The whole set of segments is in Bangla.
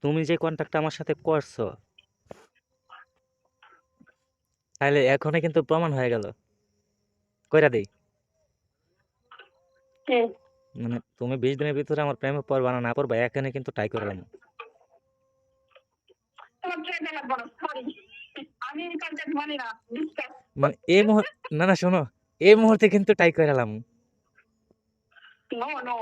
তুমি যে কন্ট্যাক্টটা আমার সাথে করছো, তাহলে এখনই কিন্তু প্রমাণ হয়ে গেল। কইরা দেই। কে মানে তুমি 20 দিনের ভিতরে আমার প্রেমে পড়বা না পড়বা, এখানে কিন্তু টাই করে এলাম। তোমার ট্রেনে লাগবে না, সরি। আমি কন্ট্যাক্ট মানি না, ডিসকাস। মানে এই মুহূর্তে, না না শোনো, এই মুহূর্তে কিন্তু টাই করে এলাম। নো নো,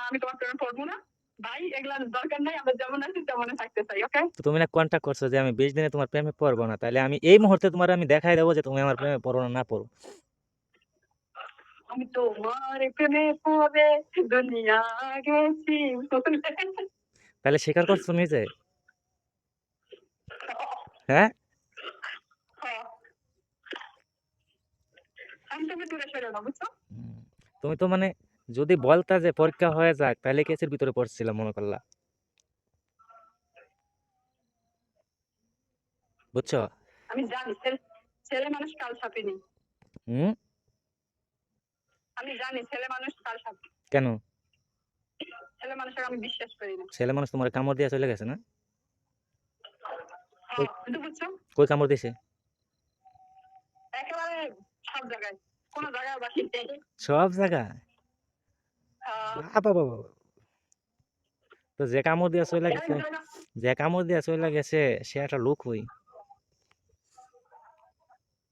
আমি তোমার প্রেমে পড়বো না ভাই, এগুলার দরকার নাই। আমরা যেমন আছি তেমন থাকতে চাই, ওকে? তো তুমি না কন্ট্যাক্ট করছো যে আমি 20 দিনে তোমার প্রেমে পড়বো না, তাহলে আমি এই মুহূর্তে তোমার আমি দেখাই দেবো যে তুমি আমার প্রেমে পড়ো না পড়ো। আমি তোমার প্রেমে পড়ে দুনিয়া গেছি। তাহলে স্বীকার করছো নিজে? হ্যাঁ। হ্যাঁ, আমি তুমি দূরে সরে না, বুঝছো? হুম। তুমি তো মানে যদি বলতা যে পরীক্ষা হয়ে যাক তাহলে কেসের ভিতরে পড়ছিলাম মনে করলা, বুঝছো? আমি জানি ছেলে মানুষ কাল ছাপিনি। হুম। আমি জানি ছেলে মানুষ কাল ছাপে। কেন? ছেলে মানুষের আমি বিশ্বাস করি না। ছেলে মানুষ তোমার কামড় দিয়ে চলে গেছে না? কই? হ্যাঁ, কিন্তু বুঝছো, কই কামড় দিছে? একেবারে সব জায়গায়, কোনো জায়গায় বাকি নেই। সব জায়গায়? আহ, বাবা বাবা। তো যে কামড় দিয়ে চলে এক গেছে, জায়গা, যে কামড় দিয়ে চলে গেছে সে একটা লোক হই।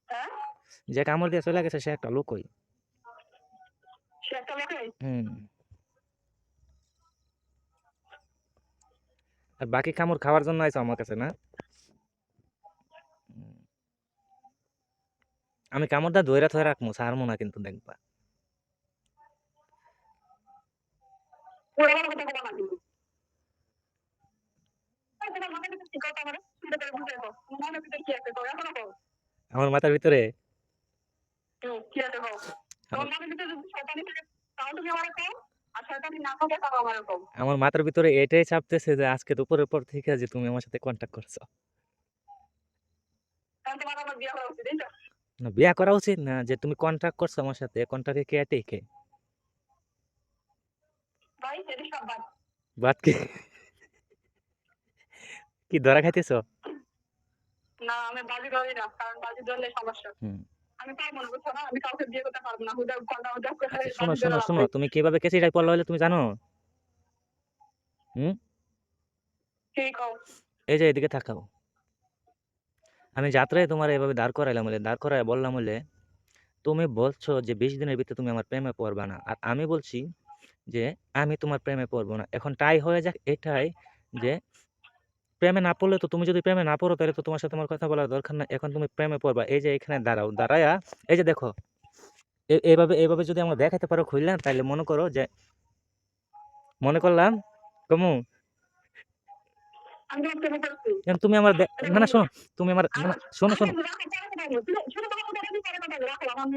হ্যাঁ, যে কামড় দিয়ে চলে গেছে সে একটা লোক হই। সে একটা লোকই। হুম। আর বাকি কামড় খাওয়ার জন্য আইছো আমার কাছে না? হুম। আমি কামড়টা ধইরা থইরা রাখবো, ছাড়বো না কিন্তু দেখবা। পুরো কথা বলা না কিন্তু। তোমার মনে ভিতরে কি কথা বলে সুন্দর করে বুঝে দাও, তোমার মনের ভিতরে কি আছে কও, এখনো কও। আমার মাথার ভিতরে কি আছে কও। তোমার আমার মনের ভিতরে যদি শয়তানি থাকে তাও তুমি আমারে কও, আর শয়তানি না থাকে তাও আমারে কও। আমার মাথার ভিতরে এটাই চাপতেছে যে আজকে দুপুরের পর থেকে যে তুমি আমার সাথে কন্ট্যাক্ট করছো। কারণ তোমার আমার বিয়ে করা উচিত, তাই তো? না, বিয়া করা উচিত না, যে তুমি কন্ট্যাক্ট করছো আমার সাথে, কন্ট্যাক্টে কে টেকে? ভাই এটি সব বাদ। বাদ কি? কি ধরা খাইতেছো? না, আমি বাজি ধরি না, কারণ বাজি ধরলে সমস্যা। হুম। আমি পারবো না, বুঝছো না? আমি কাউকে বিয়ে করতে পারবো না, হুদা ঘন্টা হুদা করে আচ্ছা শোনো বাজি ধরে শোনো লাভ শোনো, নাই। তুমি কিভাবে কেসিটাই পড়লা হলে তুমি জানো? হুম। কি কও? এই যে এদিকে তাকাও। আমি যাত্রায় তোমার এভাবে দাঁড় করাইলাম বলে, দাঁড় করায় বললাম বলে, তুমি বলছো যে 20 দিনের ভিতরে তুমি আমার প্রেমে পড়বা না, আর আমি বলছি যে আমি তোমার প্রেমে পড়বো না। এখন টাই হয়ে যাক এটাই, যে প্রেমে না পড়লে তো, তুমি যদি প্রেমে না পড়ো তাহলে তো তোমার সাথে আমার কথা বলার দরকার না। এখন তুমি প্রেমে পড়বা, এই যে এখানে দাঁড়াও, দাঁড়ায়া এই যে দেখো, এইভাবে এইভাবে যদি আমরা দেখাতে পারো খুললাম, তাহলে মনে করো যে, মনে করলাম কমু। আমি তোমার প্রেমে পড়ছি। এখন তুমি আমার এটা না না বন্ধু শোনো, না। তুমি আমার না আমি না, শোনো আমি শোনো। রাখো পরে কথা বলবো। শুধু তোমার কথা বলি, পরে কথা বলবো। রাখো আমার